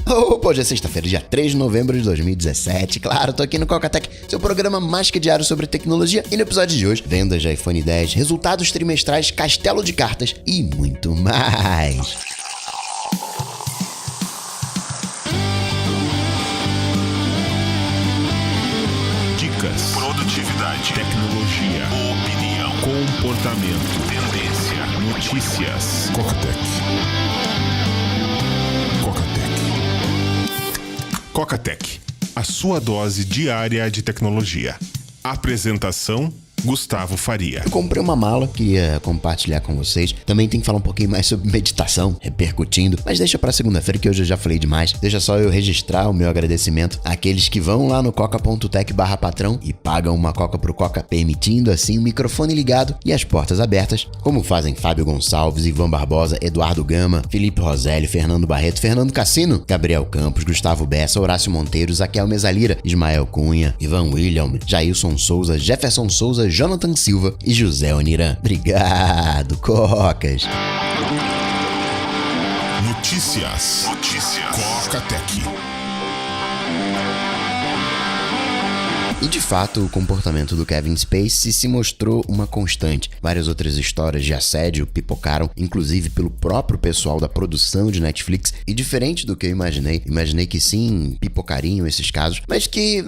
Opa, hoje é sexta-feira, dia 3 de novembro de 2017. Claro, tô aqui no Cocatec, seu programa mais que diário sobre tecnologia. E no episódio de hoje, vendas de iPhone 10, resultados trimestrais, castelo de cartas e muito mais. Dicas, produtividade, tecnologia, opinião, comportamento, tendência, notícias. Cocatec. Cocatec, a sua dose diária de tecnologia. Apresentação: Gustavo Faria. Eu comprei uma mala, queria compartilhar com vocês. Também tem que falar um pouquinho mais sobre meditação, repercutindo. Mas deixa pra segunda-feira, que hoje eu já falei demais. Deixa só eu registrar o meu agradecimento àqueles que vão lá no coca.tech/patrão e pagam uma coca pro Coca, permitindo assim o microfone ligado e as portas abertas, como fazem Fábio Gonçalves, Ivan Barbosa, Eduardo Gama, Felipe Roselli, Fernando Barreto, Fernando Cassino, Gabriel Campos, Gustavo Bessa, Horácio Monteiro, Zaquel Mesalira, Ismael Cunha, Ivan William, Jailson Souza, Jefferson Souza, Jonathan Silva e José Oniran. Obrigado, Cocas. Notícias. Cocatec. E de fato, o comportamento do Kevin Spacey se mostrou uma constante. Várias outras histórias de assédio pipocaram, inclusive pelo próprio pessoal da produção de Netflix. E diferente do que eu imaginei que sim, pipocariam esses casos, mas que,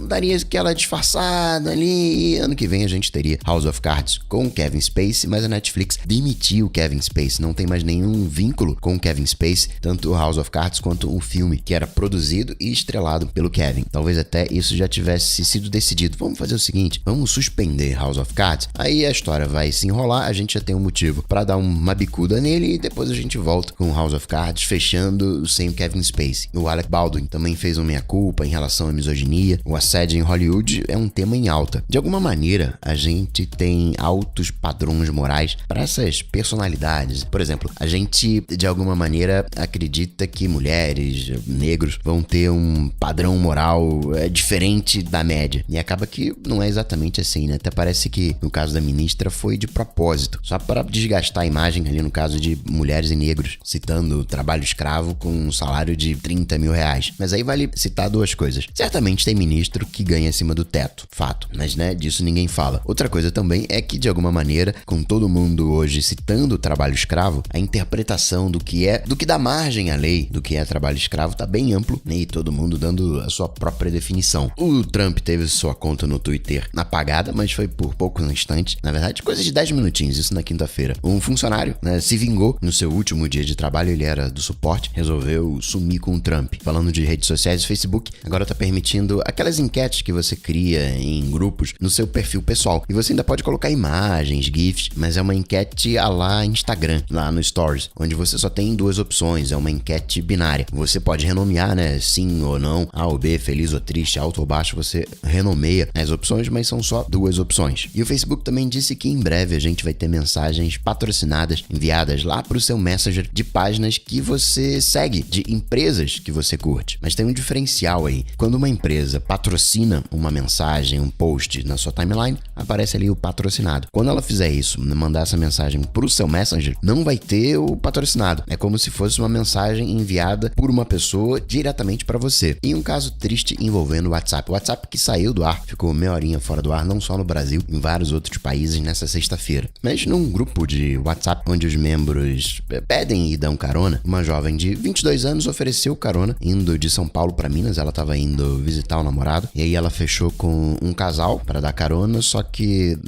daria aquela disfarçada ali. E ano que vem a gente teria House of Cards com o Kevin Spacey, mas a Netflix demitiu o Kevin Spacey. Não tem mais nenhum vínculo com o Kevin Spacey, tanto o House of Cards quanto o filme, que era produzido e estrelado pelo Kevin. Talvez até isso já tivesse sido decidido. Vamos fazer o seguinte, vamos suspender House of Cards, aí a história vai se enrolar, a gente já tem um motivo pra dar uma bicuda nele e depois a gente volta com House of Cards fechando sem o Kevin Spacey. O Alec Baldwin também fez uma meia-culpa em relação à misoginia. O assédio em Hollywood é um tema em alta. De alguma maneira, a gente tem altos padrões morais para essas personalidades. Por exemplo, a gente de alguma maneira acredita que mulheres, negros vão ter um padrão moral diferente da média. E acaba que não é exatamente assim, né? Até parece que no caso da ministra foi de propósito, só para desgastar a imagem ali no caso de mulheres e negros, citando trabalho escravo com um salário de 30 mil reais. Mas aí vale citar duas coisas. Certamente tem ministro que ganha acima do teto, fato, mas disso ninguém fala. Outra coisa também é que de alguma maneira, com todo mundo hoje citando o trabalho escravo, a interpretação do que dá margem à lei, do que é trabalho escravo, tá bem amplo, né? E todo mundo dando a sua própria definição. O Trump teve sua conta no Twitter apagada, mas foi por poucos instantes. Na verdade, coisa de 10 minutinhos, isso na quinta-feira. Um funcionário, se vingou no seu último dia de trabalho, ele era do suporte, resolveu sumir com o Trump. Falando de redes sociais, o Facebook agora tá permitindo aquelas enquetes que você cria em grupos no seu perfil pessoal. E você ainda pode colocar imagens, GIFs, mas é uma enquete à la Instagram, lá no Stories, onde você só tem duas opções, é uma enquete binária. Você pode renomear, sim ou não, A ou B, feliz ou triste, alto ou baixo, você renomeia as opções, mas são só duas opções. E o Facebook também disse que em breve a gente vai ter mensagens patrocinadas enviadas lá pro seu Messenger de páginas que você segue, de empresas que você curte. Mas tem um diferencial aí. Quando uma empresa patrocina uma mensagem, um post na sua timeline, aparece ali o patrocinado. Quando ela fizer isso, mandar essa mensagem pro seu Messenger, não vai ter o patrocinado. É como se fosse uma mensagem enviada por uma pessoa diretamente para você. E um caso triste envolvendo o WhatsApp. O WhatsApp que saiu do ar, ficou meia horinha fora do ar, não só no Brasil, em vários outros países nessa sexta-feira. Mas num grupo de WhatsApp, onde os membros pedem e dão carona, uma jovem de 22 anos ofereceu carona, indo de São Paulo para Minas. Ela estava indo visitar o namorado, e aí ela fechou com um casal para dar carona, só que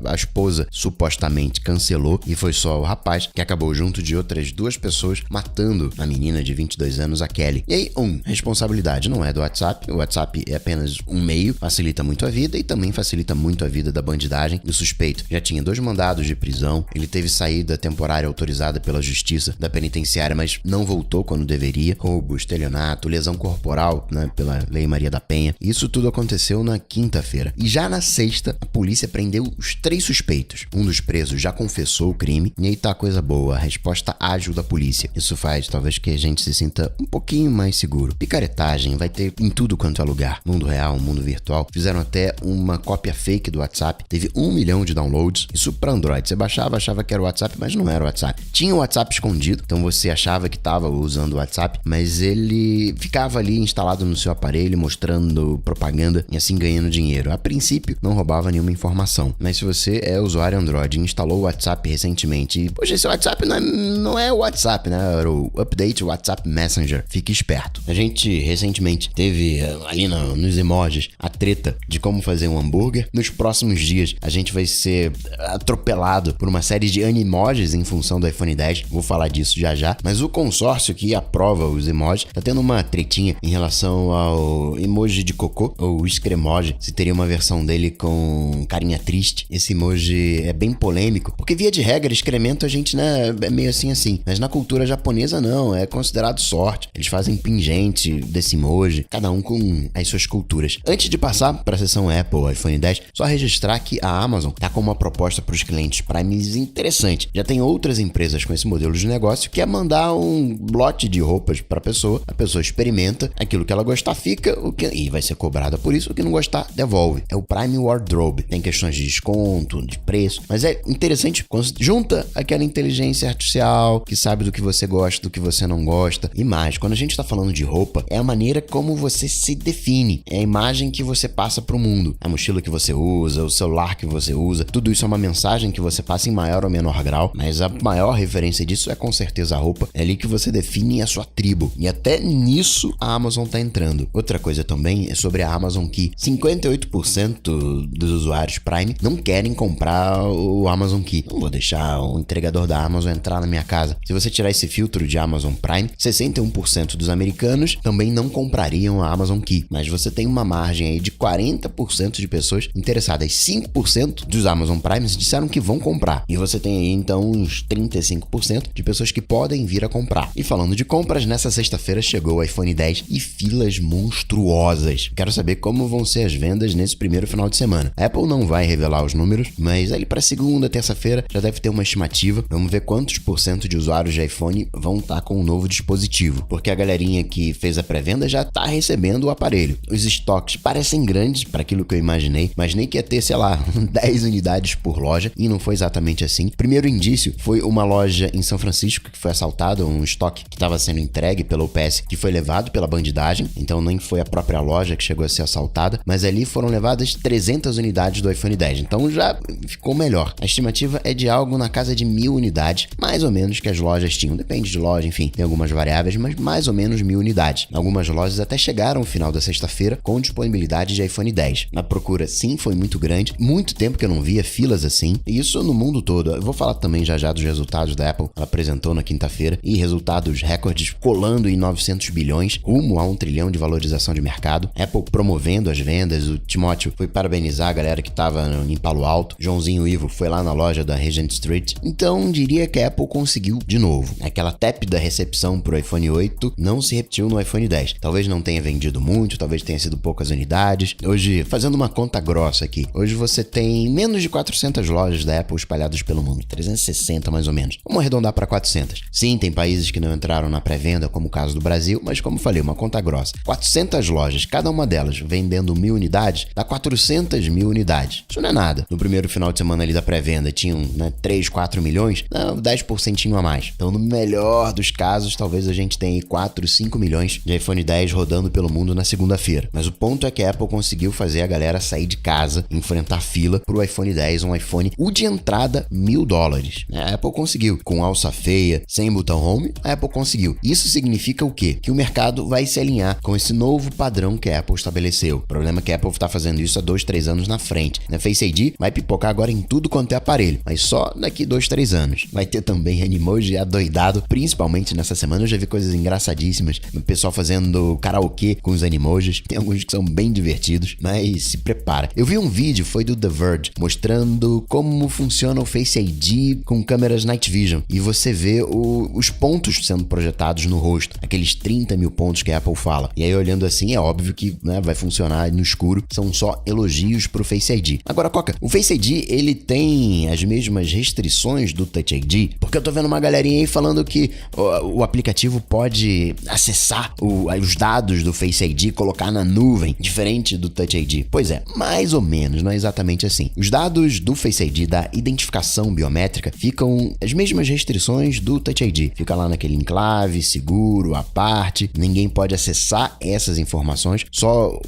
a esposa supostamente cancelou, e foi só o rapaz que acabou junto de outras duas pessoas, matando a menina de 22 anos, a Kelly. E aí, responsabilidade não é do WhatsApp, o WhatsApp é apenas um meio, facilita muito a vida e também facilita muito a vida da bandidagem do suspeito. Já tinha 2 mandados de prisão, ele teve saída temporária autorizada pela justiça da penitenciária, mas não voltou quando deveria. Roubo, estelionato, lesão corporal, pela Lei Maria da Penha. Isso tudo aconteceu na quinta-feira. E já na sexta, a polícia prendeu os 3 suspeitos. Um dos presos já confessou o crime, e aí tá a coisa boa, a resposta ágil da polícia. Isso faz talvez que a gente se sinta um pouquinho mais seguro. Picaretagem vai ter em tudo quanto é lugar. Mundo real, mundo mundo virtual, fizeram até uma cópia fake do WhatsApp, teve 1 milhão de downloads, isso para Android. Você baixava, achava que era o WhatsApp, mas não era o WhatsApp. Tinha o WhatsApp escondido, então você achava que estava usando o WhatsApp, mas ele ficava ali instalado no seu aparelho, mostrando propaganda e assim ganhando dinheiro. A princípio, não roubava nenhuma informação, mas se você é usuário Android e instalou o WhatsApp recentemente, e, poxa, esse WhatsApp não é o WhatsApp, né? Era o Update WhatsApp Messenger. Fique esperto. A gente recentemente teve ali nos emojis a treta de como fazer um hambúrguer. Nos próximos dias, a gente vai ser atropelado por uma série de animojis em função do iPhone X. Vou falar disso já já. Mas o consórcio que aprova os emojis tá tendo uma tretinha em relação ao emoji de cocô, ou Scremoji, se teria uma versão dele com carinha triste. Esse emoji é bem polêmico, porque via de regra, excremento a gente, né, é meio assim. Mas na cultura japonesa não, é considerado sorte. Eles fazem pingente desse emoji, cada um com as suas culturas. Antes de passar para a seção Apple, iPhone X, só registrar que a Amazon tá com uma proposta para os clientes Prime interessante. Já tem outras empresas com esse modelo de negócio, que é mandar um lote de roupas para a pessoa experimenta, aquilo que ela gostar fica, e vai ser cobrada por isso, o que não gostar devolve. É o Prime Wardrobe. Tem questões de desconto, de preço, mas é interessante, junta aquela inteligência artificial que sabe do que você gosta, do que você não gosta. E mais, quando a gente tá falando de roupa, é a maneira como você se define, é a imagem que você passa pro mundo, a mochila que você usa, o celular que você usa, tudo isso é uma mensagem que você passa em maior ou menor grau, mas a maior referência disso é com certeza a roupa. É ali que você define a sua tribo, e até nisso a Amazon tá entrando. Outra coisa também é sobre a Amazon, que 58% dos usuários Prime não querem comprar o Amazon Key. Não vou deixar o entregador da Amazon entrar na minha casa. Se você tirar esse filtro de Amazon Prime, 61% dos americanos também não comprariam a Amazon Key, mas você tem uma margem aí de 40% de pessoas interessadas. 5% dos Amazon Primes disseram que vão comprar, e você tem aí então uns 35% de pessoas que podem vir a comprar. E falando de compras, nessa sexta-feira chegou o iPhone X e filas monstruosas. Quero saber como vão ser as vendas nesse primeiro final de semana. A Apple não vai revelar os números, mas ali para segunda, terça-feira já deve ter uma estimativa. Vamos ver quantos por cento de usuários de iPhone vão estar com um novo dispositivo, porque a galerinha que fez a pré-venda já está recebendo o aparelho. Os estoques parecem grandes para aquilo que eu imaginei que ia ter, sei lá, 10 unidades por loja, e não foi exatamente assim. Primeiro indício foi uma loja em São Francisco que foi assaltada, um estoque que estava sendo entregue pela UPS que foi levado pela bandidagem, então nem foi a própria loja que chegou a ser assaltada, mas ali foram levadas 300 unidades do iPhone X, então já ficou melhor. A estimativa é de algo na casa de 1.000 unidades, mais ou menos, que as lojas tinham, depende de loja, enfim, tem algumas variáveis, mas mais ou menos 1.000 unidades. Algumas lojas até chegaram no final da sexta-feira com disponibilidade de iPhone X. A procura sim foi muito grande, muito tempo que eu não via filas assim, e isso no mundo todo. Eu vou falar também já dos resultados da Apple, ela apresentou na quinta-feira, e resultados recordes colando em 900 bilhões, rumo a 1 trilhão de valorização de mercado. Apple promovendo as vendas, o Timóteo foi parabenizar a galera que estava em Palo Alto, Joãozinho Ivo foi lá na loja da Regent Street, então diria que a Apple conseguiu de novo. Aquela tépida recepção pro iPhone 8 não se repetiu no iPhone X. Talvez não tenha vendido muito, talvez tenha sido poucas unidades. Hoje, fazendo uma conta grossa aqui, hoje você tem menos de 400 lojas da Apple espalhadas pelo mundo, 360 mais ou menos. Vamos arredondar para 400. Sim, tem países que não entraram na pré-venda, como o caso do Brasil, mas como falei, uma conta grossa. 400 lojas, cada uma delas vendendo 1.000 unidades, dá 400.000 unidades. Isso não é nada. No primeiro final de semana ali da pré-venda tinham 3, 4 milhões, não, 10% a mais. Então, no melhor dos casos, talvez a gente tenha aí 4, 5 milhões de iPhone X rodando pelo mundo na segunda-feira. Mas o ponto é que a Apple conseguiu fazer a galera sair de casa, enfrentar fila pro iPhone X, um iPhone de entrada $1.000. A Apple conseguiu. Com alça feia, sem botão home, a Apple conseguiu. Isso significa o quê? Que o mercado vai se alinhar com esse novo padrão que a Apple estabeleceu. O problema é que a Apple está fazendo isso há 2, 3 anos na frente. Face ID vai pipocar agora em tudo quanto é aparelho, mas só daqui 2, 3 anos. Vai ter também Animoji adoidado, principalmente nessa semana eu já vi coisas engraçadíssimas. O pessoal fazendo karaokê com os Animojis. Tem alguns que são bem divertidos, mas se prepara. Eu vi um vídeo, foi do The Verge, mostrando como funciona o Face ID com câmeras Night Vision. E você vê os pontos sendo projetados no rosto. Aqueles 30 mil pontos que a Apple fala. E aí, olhando assim, é óbvio que vai funcionar no escuro. São só elogios pro Face ID. Agora, Coca, o Face ID, ele tem as mesmas restrições do Touch ID? Porque eu tô vendo uma galerinha aí falando que o aplicativo pode acessar os dados do Face ID, colocar na nuvem. diferente do Touch ID. Pois é, mais ou menos, não é exatamente assim. Os dados do Face ID, da identificação biométrica, ficam as mesmas restrições do Touch ID. Fica lá naquele enclave, seguro, à parte, ninguém pode acessar essas informações, só,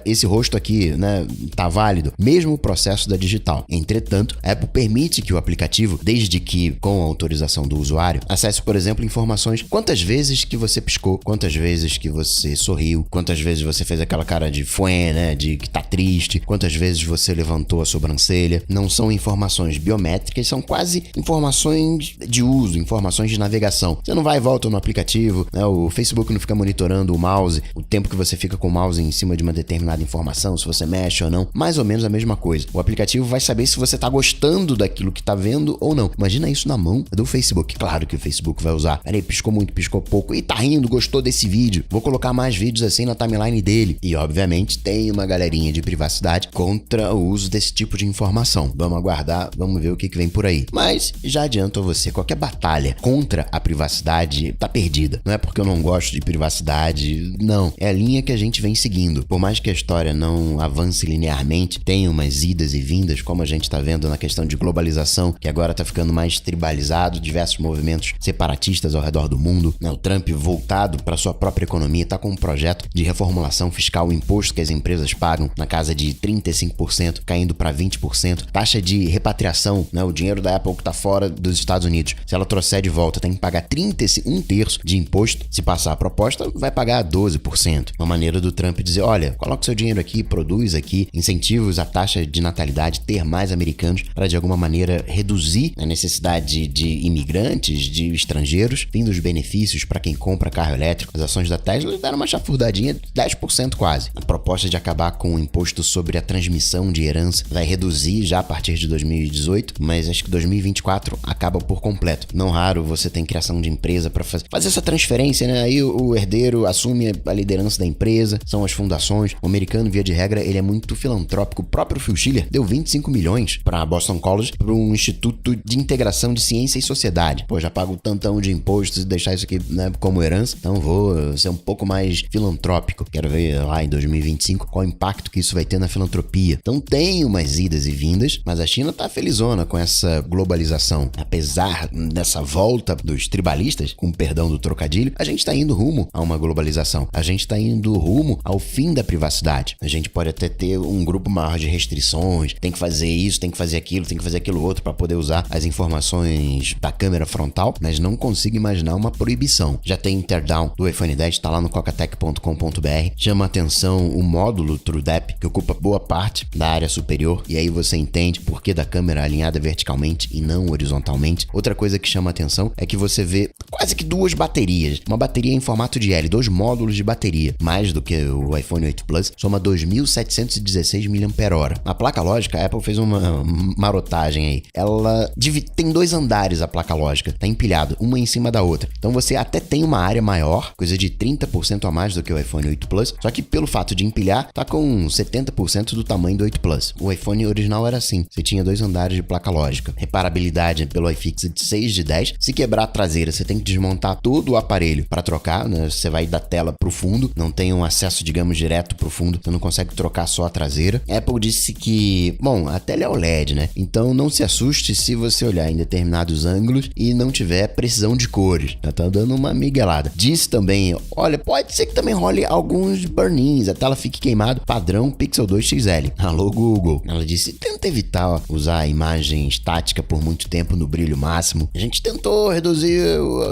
esse rosto aqui, né, tá válido, mesmo o processo da digital. Entretanto, a Apple permite que o aplicativo, desde que com a autorização do usuário, acesse, por exemplo, informações, quantas vezes que você piscou, quantas vezes que você sorriu, quantas vezes você fez aquela cara de fué, né, de que tá triste, quantas vezes você levantou a sobrancelha. Não são informações biométricas, são quase informações de uso, informações de navegação. Você não vai e volta no aplicativo, né, o Facebook não fica monitorando o mouse, o tempo que você fica com o mouse em cima de uma determinada informação, se você mexe ou não, mais ou menos a mesma coisa. O aplicativo vai saber se você tá gostando daquilo que tá vendo ou não. Imagina isso na mão do Facebook. Claro que o Facebook vai usar. Peraí, piscou muito, piscou pouco. E tá rindo, gostou desse vídeo. Vou colocar mais vídeos assim na timeline dele. E, obviamente, tem uma galerinha de privacidade contra o uso desse tipo de informação. Vamos aguardar, vamos ver o que vem por aí. Mas, já adianto a você, qualquer batalha contra a privacidade tá perdida. Não é porque eu não gosto de privacidade, não. É a linha que a gente vem seguindo. Por mais que a história não avance linearmente, tem umas idas e vindas, como a gente tá vendo na questão de globalização, que agora tá ficando mais tribalizado, diversos movimentos separatistas ao redor do mundo, né? O Trump, voltado para sua própria economia, tá com um projeto de reformulação fiscal, o imposto que as empresas pagam na casa de 35%, caindo para 20%, taxa de repatriação, né? O dinheiro da Apple que tá fora dos Estados Unidos, se ela trouxer de volta, tem que pagar 1/3 de imposto. Se passar a proposta, vai pagar 12%. Uma maneira do Trump dizer, olha, coloca seu dinheiro aqui, produz aqui, incentivos à taxa de natalidade, ter mais americanos para de alguma maneira reduzir a necessidade de imigrantes, de estrangeiros, fim dos benefícios para quem compra carro elétrico. As ações da Tesla deram uma chafurdadinha de 10% quase. A proposta de acabar com o imposto sobre a transmissão de herança vai reduzir já a partir de 2018, mas acho que 2024 acaba por completo. Não raro você tem criação de empresa para fazer essa transferência, né? Aí o herdeiro assume a liderança da empresa, são as fundações. O americano, via de regra, ele é muito filantrópico. O próprio Phil Schiller deu 25 milhões para Boston College, para um instituto de integração de ciência e sociedade. Pô, já pago tantão de impostos e deixar isso aqui, né, como herança, então vou ser um pouco mais filantrópico. Quero ver lá em 2025 qual o impacto que isso vai ter na filantropia. Então tem umas idas e vindas, mas a China tá felizona com essa globalização. Apesar dessa volta dos tribalistas, com perdão do trocadilho, a gente tá indo rumo a uma globalização. A gente tá indo rumo ao fim da privacidade. A gente pode até ter um grupo maior de restrições, tem que fazer isso, tem que fazer aquilo, tem que fazer aquilo outro para poder usar as informações da câmera frontal, mas não consigo imaginar uma proibição. Já tem teardown do iPhone X, tá lá no cocatec.com.br. Chama a atenção o módulo TrueDepth, que ocupa boa parte da área superior, e aí você entende por que da câmera alinhada verticalmente e não horizontalmente. Outra coisa que chama a atenção é que você vê quase que duas baterias. Uma bateria em formato de L, 2 módulos de bateria. Mais do que o iPhone 8 Plus, soma 2.716 mAh. A placa lógica, a Apple fez uma marotagem aí. Ela tem 2 andares, a placa lógica. Tá empilhado, uma em cima da outra. Então você até tem uma área maior, coisa de 30% a mais do que o iPhone 8 Plus, só que pelo fato de empilhar, tá com 70% do tamanho do 8 Plus. O iPhone original era assim, você tinha 2 andares de placa lógica. Reparabilidade pelo iFixit de 6 de 10. Se quebrar a traseira, você tem que desmontar todo o aparelho para trocar, né? Você vai da tela pro fundo, não tem um acesso, digamos, direto pro fundo, você não consegue trocar só a traseira. A Apple disse que, bom, a tela é OLED, né? Então não se assuste se você olhar em determinados ângulos e não tiver precisão de cores. Já tá dando uma miguelada. Disse também, olha, pode ser que também role alguns burn-ins, a tela fique queimado, padrão Pixel 2 XL. Alô, Google. Ela disse, tenta evitar usar a imagem estática por muito tempo no brilho máximo. A gente tentou reduzir,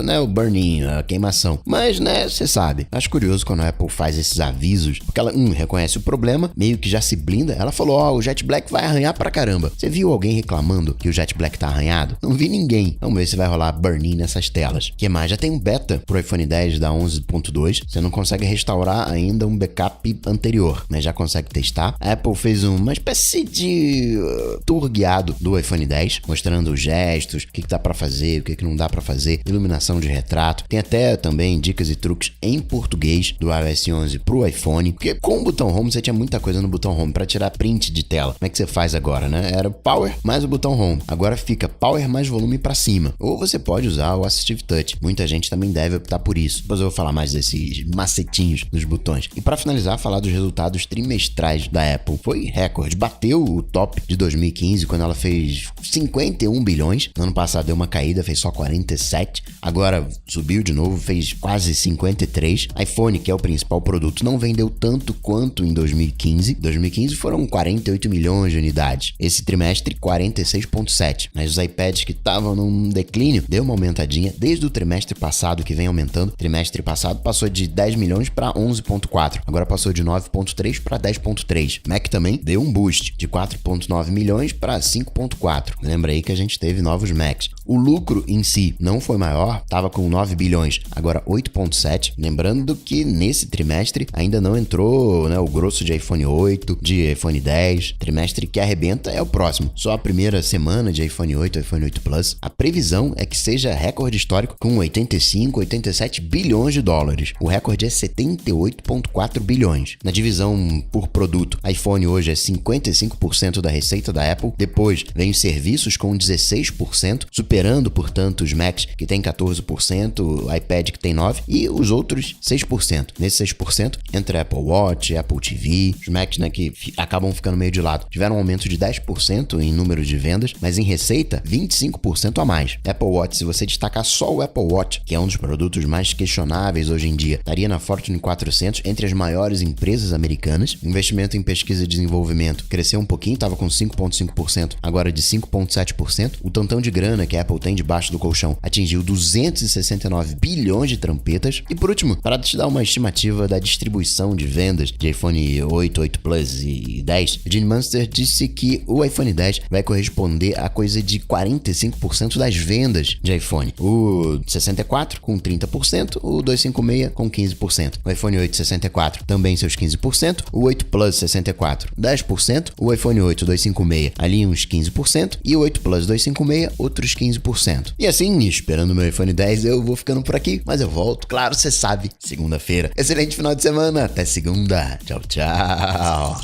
né, o burn-in, a queimação. Mas, né, você sabe. Acho curioso quando a Apple faz esses avisos, porque ela, reconhece o problema, meio que já se blinda. Ela falou, o Jet Black vai arranhar pra caramba. Você viu alguém reclamando que o Jet Black tá arranhado? Não vi ninguém. Vamos ver se vai rolar burn-in nessas telas. Que mais? Já tem um beta pro iPhone X da 11.2. Você não consegue restaurar ainda um backup anterior, mas já consegue testar. A Apple fez uma espécie de tour guiado do iPhone X, mostrando os gestos, o que dá pra fazer, o que não dá pra fazer, iluminação de retrato. Tem até também dicas e truques em português do iOS 11 pro iPhone, porque com o botão Home você tinha muita coisa no botão Home pra tirar print de tela. Como é que você faz agora, né? Era Power mais o botão Home. Agora fica Power mais volume pra cima. Ou você pode usar o Assistive Touch. Muita gente também deve optar por isso. Depois eu vou falar mais desses macetinhos dos botões. E pra finalizar, falar dos resultados trimestrais da Apple. Foi recorde, bateu o top de 2015, quando ela fez 51 bilhões. No ano passado deu uma caída, fez só 47. Agora subiu de novo, fez quase 53. iPhone, que é o principal produto, não vendeu tanto quanto em 2015. 2015 foram 48 milhões de unidades. Esse trimestre, 46,7. Mas os iPads que estavam num declínio, deu uma aumentadinha desde o trimestre passado, que vem aumentando. Trimestre passado passou de 10 milhões para 11,4. Agora passou de 9,3 para 10,3. Mac também deu um boost de 4,9 milhões para 5,4. Lembra aí que a gente teve novos Macs. O lucro em si não foi maior, estava com 9 bilhões, agora 8,7. Lembrando que nesse trimestre ainda não entrou, né, o grosso de iPhone 8, de iPhone 10. Trimestre que arrebenta é o próximo. Só a primeira semana de iPhone 8, iPhone 8 Plus. A previsão é que seja recorde histórico com 85, 87 bilhões de dólares. O recorde é 78,4 bilhões. Na divisão por produto, iPhone hoje é 55% da receita da Apple. Depois vem os serviços com 16%, superando, portanto, os Macs que tem 14%, o iPad que tem 9% e os outros 6%. Nesse 6% entra Apple Watch, Apple TV, os Macs, né, que acabam ficando meio de lado. Tiveram um aumento de 10% em número de vendas, mas em receita, 25% a mais. Apple Watch, se você destacar só o Apple Watch, que é um dos produtos mais questionáveis hoje em dia, estaria na Fortune 400 entre as maiores empresas americanas. O investimento em pesquisa e desenvolvimento cresceu um pouquinho, estava com 5,5%, agora de 5,7%. O tantão de grana que a Apple tem debaixo do colchão atingiu 269 bilhões de trampetas. E por último, para te dar uma estimativa da distribuição de vendas de iPhone 8, 8 Plus e 10, Gene Munster disse que o iPhone 10 vai corresponder a coisa de 45% das vendas de iPhone. O 64 com 30%, o 256 com 15%. O iPhone 8 64 também seus 15%, o 8 Plus 64 10%, o iPhone 8 256 ali uns 15% e o 8 Plus 256 outros 15%. E assim, esperando o meu iPhone 10, eu vou ficando por aqui, mas eu volto, claro, você sabe, segunda-feira. Excelente final de semana, até segunda. Tchau, tchau.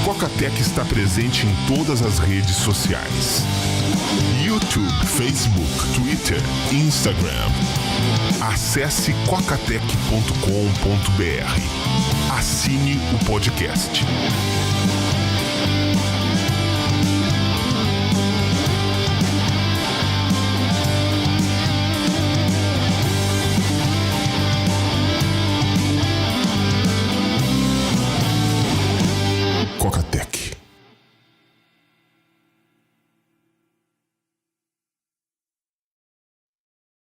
Coca-Tech está presente em todas as redes sociais: YouTube, Facebook, Twitter, Instagram. Acesse cocatec.com.br. Assine o podcast.